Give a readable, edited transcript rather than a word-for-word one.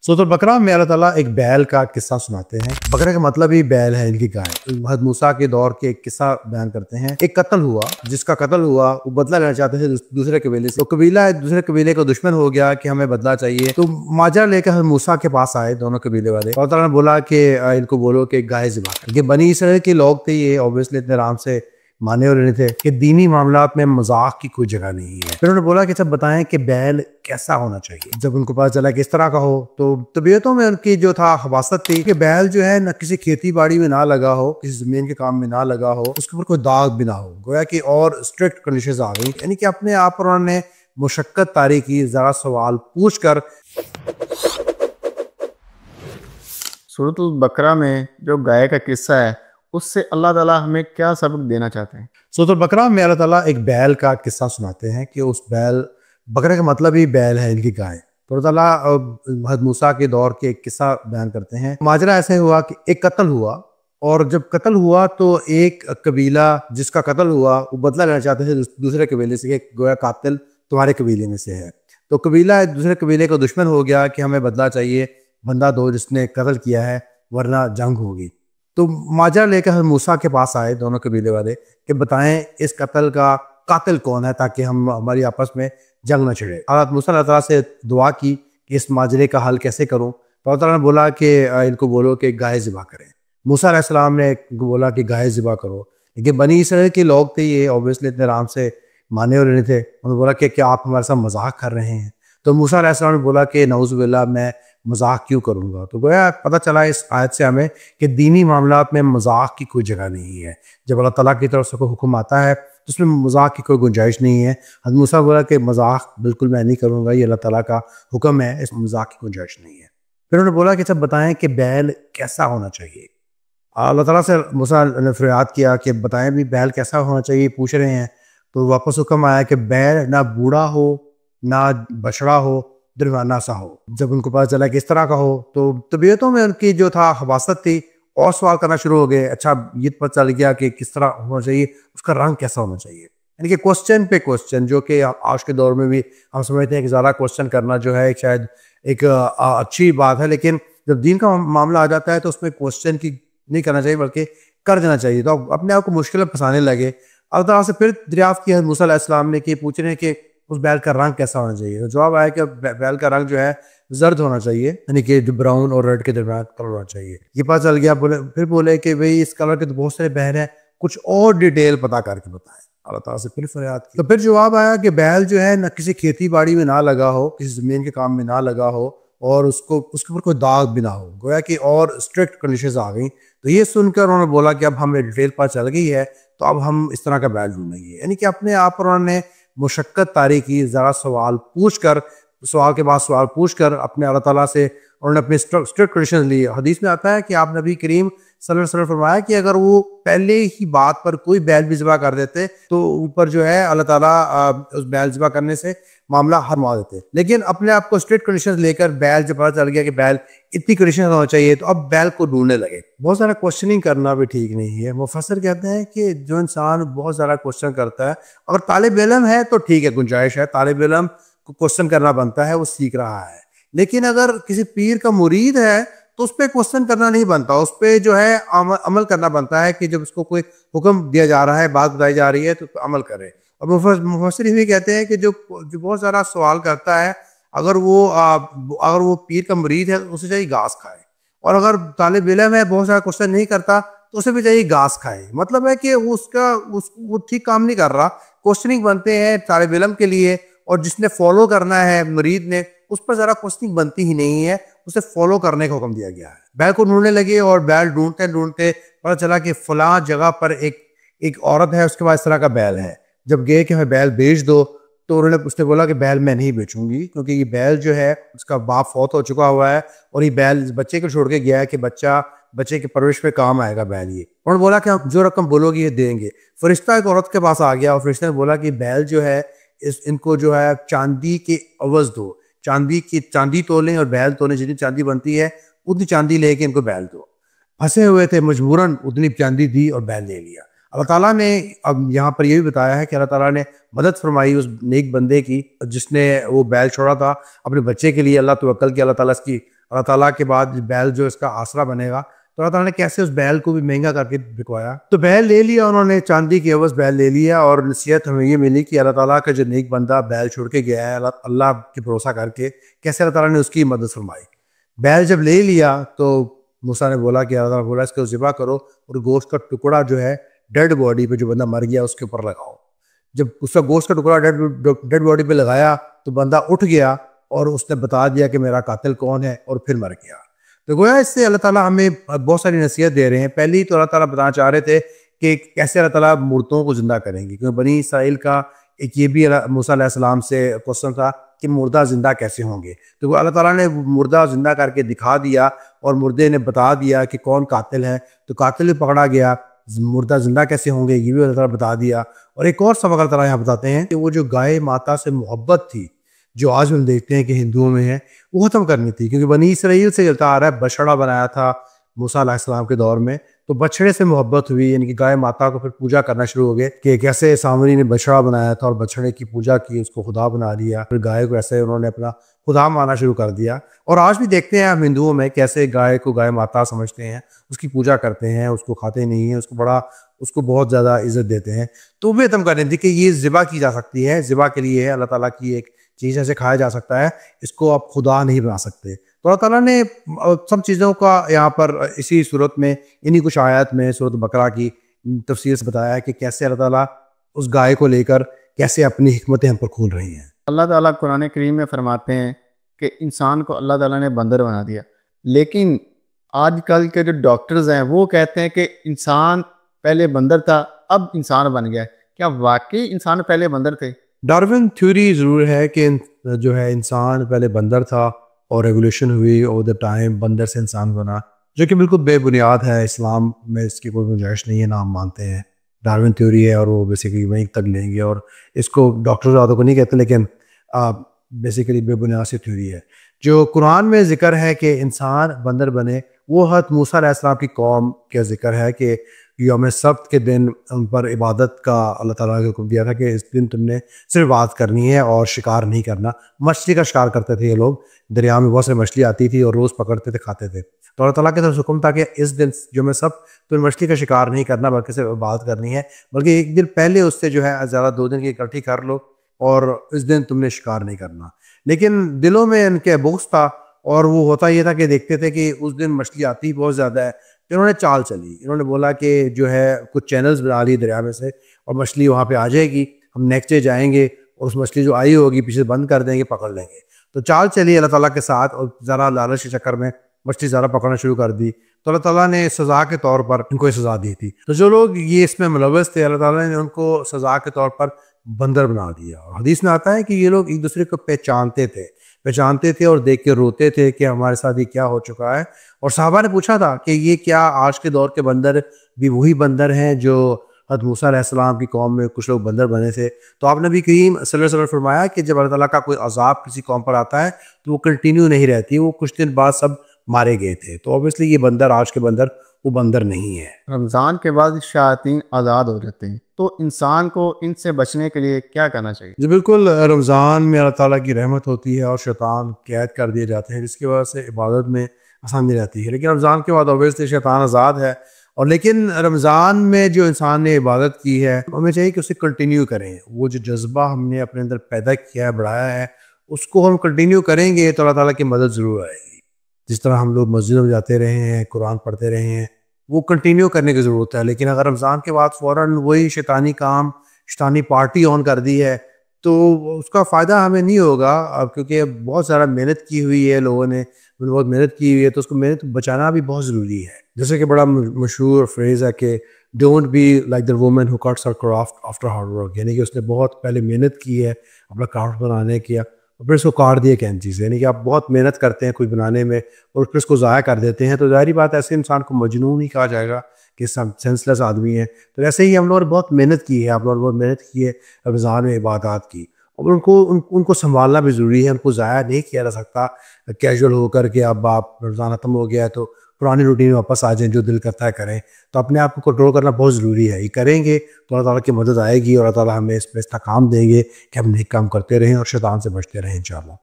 سورۃ البقرہ میں اللہ تعالیٰ ایک بیل کا قصہ سناتے ہیں۔ بقرہ کا مطلب ہی بیل ہے، ان کی گائے۔ حضرت موسیٰ کے دور کے ایک قصہ بیان کرتے ہیں۔ ایک قتل ہوا، جس کا قتل ہوا وہ بدلہ لینا چاہتے تھے دوسرے قبیلے سے۔ تو قبیلہ دوسرے قبیلے کا دشمن ہو گیا کہ ہمیں بدلہ چاہیے، تو ماجرا لے کر حضرت موسیٰ کے پاس آئے دونوں قبیلے والے۔ اللہ تعالیٰ نے بولا کہ ان کو بولو کہ گائے ذبح کریں۔ یہ بنی اسرائیل کے لوگ تھے، یہ اوبیسلی اتنے آرام سے مانے اور رہے تھے کہ دینی معاملات میں مذاق کی کوئی جگہ نہیں ہے۔ پھر انہوں نے بولا کہ سب بتائیں کہ بیل کیسا ہونا چاہیے۔ جب ان کو پتا چلا کہ اس طرح کا ہو تو طبیعتوں میں ان کی جو تھا خباثت تھی کہ بیل جو ہے نہ کسی کھیتی باڑی میں نہ لگا ہو، کسی زمین کے کام میں نہ لگا ہو، اس کے اوپر کوئی داغ بھی نہ ہو، گویا کہ اور اسٹرکٹ کنڈیشنز آ گئی، یعنی کہ اپنے آپ پر انہوں نے مشقت طاری کی ذرا سوال پوچھ کر۔ سورۃ البقرہ میں جو گائے کا قصہ ہے، اس سے اللہ تعالیٰ ہمیں کیا سبق دینا چاہتے ہیں؟ سورۃ البقرہ میں اللہ تعالیٰ ایک بیل کا قصہ سناتے ہیں کہ اس بیل، بقرہ کا مطلب ہی بیل ہے، ان کی گائے۔ تو اللہ تعالیٰ حضرت موسیٰ کے دور کے ایک قصہ بیان کرتے ہیں۔ ماجرا ایسے ہوا کہ ایک قتل ہوا، اور جب قتل ہوا تو ایک قبیلہ جس کا قتل ہوا وہ بدلہ لینا چاہتے تھے دوسرے قبیلے سے کہ گویا قاتل تمہارے قبیلے میں سے ہے۔ تو قبیلہ دوسرے قبیلے کا دشمن ہو گیا کہ ہمیں بدلہ چاہیے، بندہ دو جس نے قتل کیا ہے، ورنہ جنگ ہوگی۔ تو ماجرا لے کر حضرت موسیٰ کے پاس آئے دونوں قبیلے والے کہ بتائیں اس قتل کا قاتل کون ہے، تاکہ ہماری آپس میں جنگ نہ چھڑے۔ حضرت موسیٰ اللہ تعالیٰ سے دعا کی کہ اس ماجرے کا حل کیسے کروں۔ تو اللہ تعالیٰ نے بولا کہ ان کو بولو کہ گائے ذبح کریں۔ موسیٰ علیہ السلام نے بولا کہ گائے ذبح کرو، لیکن بنی اسرائیل کے لوگ تھے، یہ اوبیسلی اتنے آرام سے مانے اور رہے تھے۔ انہوں نے بولا کہ کیا آپ ہمارے ساتھ مذاق کر رہے ہیں؟ تو موسیٰ علیہ السلام نے بولا کہ نعوذ باللہ، میں مذاق کیوں کروں گا؟ تو گویا پتہ چلا اس آیت سے ہمیں کہ دینی معاملات میں مذاق کی کوئی جگہ نہیں ہے۔ جب اللہ تعالیٰ کی طرف سے کوئی حکم آتا ہے تو اس میں مذاق کی کوئی گنجائش نہیں ہے۔ حضرت موسیٰ بولا کہ مذاق بالکل میں نہیں کروں گا، یہ اللہ تعالیٰ کا حکم ہے، اس میں مذاق کی گنجائش نہیں ہے۔ پھر انہوں نے بولا کہ سب بتائیں کہ بیل کیسا ہونا چاہیے۔ اللہ تعالیٰ سے موسیٰ نے فریاد کیا کہ بتائیں بھی بیل کیسا ہونا چاہیے، پوچھ رہے ہیں۔ تو واپس حکم آیا کہ بیل نہ بوڑھا ہو نہ بچڑا ہو، درمیانہ سا ہو۔ جب ان کو پتا چلا کہ اس طرح کا ہو تو طبیعتوں میں ان کی جو تھا خباثت تھی، اور سوال کرنا شروع ہو گئے۔ اچھا یہ پتہ چل گیا کہ کس طرح ہونا چاہیے، اس کا رنگ کیسا ہونا چاہیے، یعنی کہ کوسچن پہ کوسچن، جو کہ آج کے دور میں بھی ہم سمجھتے ہیں کہ زیادہ کوسچن کرنا جو ہے شاید ایک اچھی بات ہے، لیکن جب دین کا معاملہ آ جاتا ہے تو اس میں کوسچن کی نہیں کرنا چاہیے بلکہ کر دینا چاہیے۔ تو اپنے آپ کو مشکل پھنسانے لگے۔ اللہ تعالیٰ سے پھر دریافت کی حضرت موسیٰ علیہ السلام نے کہ پوچھ رہے ہیں کہ اس بیل کا رنگ کیسا ہونا چاہیے۔ تو جواب آیا کہ بیل کا رنگ جو ہے زرد ہونا چاہیے، یعنی کہ جو براؤن اور ریڈ کے درمیان کلر ہونا چاہیے۔ یہ پتہ چل گیا۔ پھر بولے کہ بھئی اس کلر کے تو بہت سارے بیل ہیں، کچھ اور ڈیٹیل پتہ کر کے بتائیں۔ اللہ تعالیٰ سے پھر فریاد کی۔ تو پھر جواب آیا کہ بیل جو ہے نہ کسی کھیتی باڑی میں نہ لگا ہو، کسی زمین کے کام میں نہ لگا ہو، اور اس کے اوپر کوئی داغ بھی نہ ہو، گویا کہ اور اسٹرکٹ کنڈیشنز آ گئیں۔ تو یہ سن کر انہوں نے بولا کہ اب ہمیں ڈیٹیل پتہ چل گئی ہے، تو اب ہم اس طرح کا بیل ڈھونڈیں گے، یعنی کہ اپنے آپ پر انہوں نے مشقت طاری کی ذرا سوال پوچھ کر، سوال کے بعد سوال پوچھ کر اپنے اللہ تعالیٰ سے انہوں نے اپنے اسٹرکٹ کنڈیشنز لی۔ حدیث میں آتا ہے کہ آپ نبی کریم صلی اللہ علیہ وسلم فرمایا کہ اگر وہ پہلے ہی بات پر کوئی بیل بھی ذبح کر دیتے تو اوپر جو ہے اللہ تعالیٰ اس بیل ذبح کرنے سے معاملہ حرما دیتے، لیکن اپنے آپ کو اسٹرکٹ کنڈیشنز لے کر بیل جب پتہ چل گیا کہ بیل اتنی کنڈیشنز ہونا چاہیے تو اب بیل کو ڈھونڈنے لگے۔ بہت سارا کوشچننگ کرنا بھی ٹھیک نہیں ہے۔ مفسر کہتے ہیں کہ جو انسان بہت سارا کوشچن کرتا ہے، اگر طالب علم ہے تو ٹھیک ہے، گنجائش ہے، طالب علم کو کوشچن کرنا بنتا ہے، وہ سیکھ رہا ہے۔ لیکن اگر کسی پیر کا مرید ہے تو اس پہ کوشچن کرنا نہیں بنتا، اس پہ جو ہے عمل کرنا بنتا ہے کہ جب اس کو کوئی حکم دیا جا رہا ہے، بات بتائی جا رہی ہے تو عمل کرے۔ اور مفسر یہ کہتے ہیں کہ جو بہت سارا سوال کرتا ہے، اگر وہ پیر کا مرید ہے تو اسے چاہیے گھاس کھائے، اور اگر طالب علم ہے بہت سارا کوشچن نہیں کرتا تو اسے بھی چاہیے گھاس کھائے۔ مطلب ہے کہ وہ ٹھیک کام نہیں کر رہا۔ کوشچننگ بنتے ہیں طالب علم کے لیے، اور جس نے فالو کرنا ہے مرید نے، اس پر ذرا کوشچننگ بنتی ہی نہیں ہے، اسے فالو کرنے کا حکم دیا گیا ہے۔ بیل کو ڈھونڈنے لگے، اور بیل ڈھونڈتے ڈھونڈتے پتہ چلا کہ فلاں جگہ پر ایک عورت ہے، اس کے بعد اس طرح کا بیل ہے۔ جب گئے کہ ہمیں بیل بیچ دو، تو اس نے بولا کہ بیل میں نہیں بیچوں گی، کیونکہ یہ بیل جو ہے اس کا باپ فوت ہو چکا ہوا ہے، اور یہ بیل بچے کو چھوڑ کے گیا ہے کہ بچے کی پرورش پہ کام آئے گا بیل یہ۔ انہوں نے بولا کہ آپ جو رقم بولو گی یہ دیں گے۔ فرشتہ ایک عورت کے پاس آ گیا، اور فرشتہ نے بولا کہ بیل جو ہے ان کو جو ہے چاندی کے عوض دو، چاندی تولیں اور بیل تولیں، جتنی چاندی بنتی ہے اتنی چاندی لے کے ان کو بیل دو۔ پھنسے ہوئے تھے، مجبوراً اتنی چاندی دی اور بیل لے لیا۔ اللہ تعالیٰ نے اب یہاں پر یہ بھی بتایا ہے کہ اللہ تعالیٰ نے مدد فرمائی اس نیک بندے کی جس نے وہ بیل چھوڑا تھا اپنے بچے کے لیے، اللہ توکل کی اللہ تعالیٰ اس کی، اللہ تعالیٰ کے بعد بیل جو اس کا آسرا بنے گا، تو اللہ تعالیٰ نے کیسے اس بیل کو بھی مہنگا کر کے بکوایا. تو بیل لے لیا انہوں نے، چاندی کے عوض بیل لے لیا. اور نصیحت ہمیں یہ ملی کہ اللہ تعالیٰ کا جو نیک بندہ بیل چھوڑ کے گیا ہے اللہ کے بھروسہ کر کے، کیسے اللہ تعالیٰ نے اس کی مدد فرمائی. بیل جب لے لیا تو موسیٰ نے بولا کہ اللہ تعالیٰ بولا اس کو ذبح کرو اور گوشت کا ٹکڑا جو ہے ڈیڈ باڈی پہ، جو بندہ مر گیا اس کے اوپر لگاؤ. جب اس کا گوشت کا ٹکڑا ڈیڈ باڈی پہ لگایا تو بندہ اٹھ گیا اور اس نے بتا دیا کہ میرا قاتل کون ہے، اور پھر مر گیا. تو گویا اس سے اللہ تعالیٰ ہمیں بہت ساری نصیحت دے رہے ہیں. پہلی تو اللہ تعالیٰ بتانا چاہ رہے تھے کہ کیسے اللہ تعالیٰ مردوں کو زندہ کریں گے، کیونکہ بنی اسرائیل کا ایک یہ بھی موسیٰ علیہ السلام سے کوسچن تھا کہ مردہ زندہ کیسے ہوں گے. تو اللہ تعالیٰ نے مردہ زندہ کر کے دکھا دیا اور مردے نے بتا دیا کہ کون قاتل ہے، تو قاتل بھی پکڑا گیا. مردہ زندہ کیسے ہوں گے یہ بھی اللہ تعالیٰ بتا دیا. اور ایک اور سبق اللہ تعالیٰ یہاں بتاتے ہیں کہ وہ جو گائے ماتا سے محبت تھی جو آج ہم دیکھتے ہیں کہ ہندوؤں میں ہے، وہ ختم کرنی تھی. کیونکہ بنی اسرائیل سے چلتا آ رہا ہے، بچڑا بنایا تھا موسیٰ علیہ السلام کے دور میں، تو بچڑے سے محبت ہوئی، یعنی کہ گائے ماتا کو پھر پوجا کرنا شروع ہو گئے کہ کیسے سامری نے بچڑا بنایا تھا اور بچڑے کی پوجا کی، اس کو خدا بنا دیا، پھر گائے کو ایسے انہوں نے اپنا خدا مانا شروع کر دیا. اور آج بھی دیکھتے ہیں ہم ہندوؤں میں کیسے گائے کو گائے ماتا سمجھتے ہیں، اس کی پوجا کرتے ہیں، اس کو کھاتے نہیں ہیں، اس کو بہت زیادہ عزت دیتے ہیں. تو وہ ختم کرنے تھی کہ یہ ذبح کی جا سکتی ہے، ذبح کے لیے ہے، اللہ تعالیٰ کی ایک چیز ایسے کھایا جا سکتا ہے، اس کو آپ خدا نہیں بنا سکتے. تو اللہ تعالیٰ نے سب چیزوں کا یہاں پر اسی صورت میں، انہی کچھ آیات میں سورۃ بقرہ کی تفسیر سے بتایا ہے کہ کیسے اللہ تعالیٰ اس گائے کو لے کر کیسے اپنی حکمتیں ہم پر کھول رہی ہیں. اللہ تعالیٰ قرآن کریم میں فرماتے ہیں کہ انسان کو اللہ تعالیٰ نے بندر بنا دیا، لیکن آج کل کے جو ڈاکٹرز ہیں وہ کہتے ہیں کہ انسان پہلے بندر تھا اب انسان بن گیا. کیا واقعی انسان پہلے بندر تھے؟ ڈارون تھیوری ضرور ہے کہ جو ہے انسان پہلے بندر تھا اور ریولیوشن ہوئی اوور دا ٹائم، بندر سے انسان بنا، جو کہ بالکل بے بنیاد ہے. اسلام میں اس کی کوئی گنجائش نہیں ہے، نام مانتے ہیں ڈارون تھیوری ہے اور وہ بیسیکلی وہیں تک لیں گے. اور اس کو ڈاکٹر زیادہ کو نہیں کہتے، لیکن بیسیکلی بے بنیاد سی تھیوری ہے. جو قرآن میں ذکر ہے کہ انسان بندر بنے، وہ حضرت موسیٰ علیہ السلام کی قوم کا ذکر ہے کہ یوم سبت کے دن ان پر عبادت کا اللہ تعالیٰ نے حکم دیا تھا کہ اس دن تم نے صرف عبادت کرنی ہے اور شکار نہیں کرنا. مچھلی کا شکار کرتے تھے یہ لوگ، دریا میں بہت ساری مچھلی آتی تھی اور روز پکڑتے تھے کھاتے تھے. تو اللہ تعالیٰ کی طرف سے حکم تھا کہ اس دن یوم سبت تم مچھلی کا شکار نہیں کرنا بلکہ صرف عبادت کرنی ہے، بلکہ ایک دن پہلے اس سے جو ہے زیادہ 2 دن کی اکٹھی کر لو اور اس دن تم نے شکار نہیں کرنا. لیکن دلوں میں ان کے بغض تھا، اور وہ ہوتا یہ تھا کہ دیکھتے تھے کہ اس دن مچھلی آتی بہت زیادہ ہے. پھر انہوں نے چال چلی، انہوں نے بولا کہ جو ہے کچھ چینلز بنا لی دریا میں سے اور مچھلی وہاں پہ آ جائے گی، ہم نیکسٹ ڈے جائیں گے اور اس مچھلی جو آئی ہوگی پیچھے بند کر دیں گے، پکڑ لیں گے. تو چال چلی اللہ تعالیٰ کے ساتھ اور ذرا لالچ کے چکر میں مچھلی ذرا پکڑنا شروع کر دی. تو اللہ تعالیٰ نے سزا کے طور پر ان کو یہ سزا دی تھی. تو جو لوگ یہ اس میں ملوث تھے اللہ تعالیٰ نے ان کو سزا کے طور پر بندر بنا دیا. اور حدیث میں آتا ہے کہ یہ لوگ ایک دوسرے کو پہچانتے تھے اور دیکھ کے روتے تھے کہ ہمارے ساتھ یہ کیا ہو چکا ہے. اور صحابہ نے پوچھا تھا کہ یہ کیا آج کے دور کے بندر بھی وہی بندر ہیں جو حضرت موسیٰ علیہ السلام کی قوم میں کچھ لوگ بندر بنے تھے؟ تو آپ نبی کریم صلی اللہ علیہ وسلم نے فرمایا کہ جب اللہ تعالیٰ کا کوئی عذاب کسی قوم پر آتا ہے تو وہ کنٹینیو نہیں رہتی، وہ کچھ دن بعد سب مارے گئے تھے. تو اوبیسلی یہ بندر آج کے بندر وہ بندر نہیں ہے. رمضان کے بعد شیاطین آزاد ہو جاتے ہیں، تو انسان کو ان سے بچنے کے لیے کیا کرنا چاہیے؟ جی بالکل، رمضان میں اللہ تعالیٰ کی رحمت ہوتی ہے اور شیطان قید کر دیے جاتے ہیں، جس کی وجہ سے عبادت میں آسانی رہتی ہے. لیکن رمضان کے بعد اوبیسلی شیطان آزاد ہے. اور لیکن رمضان میں جو انسان نے عبادت کی ہے ہمیں چاہیے کہ اسے کنٹینیو کریں. وہ جو جذبہ ہم نے اپنے اندر پیدا کیا ہے، بڑھایا ہے، اس کو ہم کنٹینیو کریں گے تو اللہ تعالیٰ کی مدد ضرور آئے گی. جس طرح ہم لوگ مسجدوں میں جاتے رہے ہیں، قرآن پڑھتے رہے ہیں، وہ کنٹینیو کرنے کی ضرورت ہے. لیکن اگر رمضان کے بعد فوراً وہی شیطانی کام، شیطانی پارٹی آن کر دی ہے تو اس کا فائدہ ہمیں نہیں ہوگا. اب کیونکہ بہت سارا محنت کی ہوئی ہے، لوگوں نے بہت محنت کی ہوئی ہے، تو اس کو محنت بچانا بھی بہت ضروری ہے. جیسے کہ بڑا مشہور فریز ہے کہ don't be like the woman who cuts her craft after hard work, یعنی کہ اس نے بہت پہلے محنت کی ہے اپنا کرافٹ بنانے کی اور پھر اس کو کاٹ دیا کینچی سے. یعنی کہ آپ بہت محنت کرتے ہیں کچھ بنانے میں اور پھر اس کو ضائع کر دیتے ہیں، تو ظاہری بات ایسے انسان کو مجنون ہی کہا جائے گا کہ سینس لیس آدمی ہے. تو ایسے ہی ہم لوگوں نے بہت محنت کی ہے، آپ لوگوں نے بہت محنت کی ہے رمضان میں عبادات کی، اور ان کو سنبھالنا بھی ضروری ہے. ان کو ضائع نہیں کیا جا سکتا کیجول ہو کر کے اب آپ رمضان ختم ہو گیا ہے تو پرانی روٹین میں واپس آ جائیں، جو دل کرتا ہے کریں. تو اپنے آپ کو کنٹرول کرنا بہت ضروری ہے. یہ کریں گے تو اللہ تعالیٰ کی مدد آئے گی، اور اللہ تعالیٰ ہمیں اس پہ استحکام دیں گے کہ ہم نیک کام کرتے رہیں اور شیطان سے بچتے رہیں انشاءاللہ.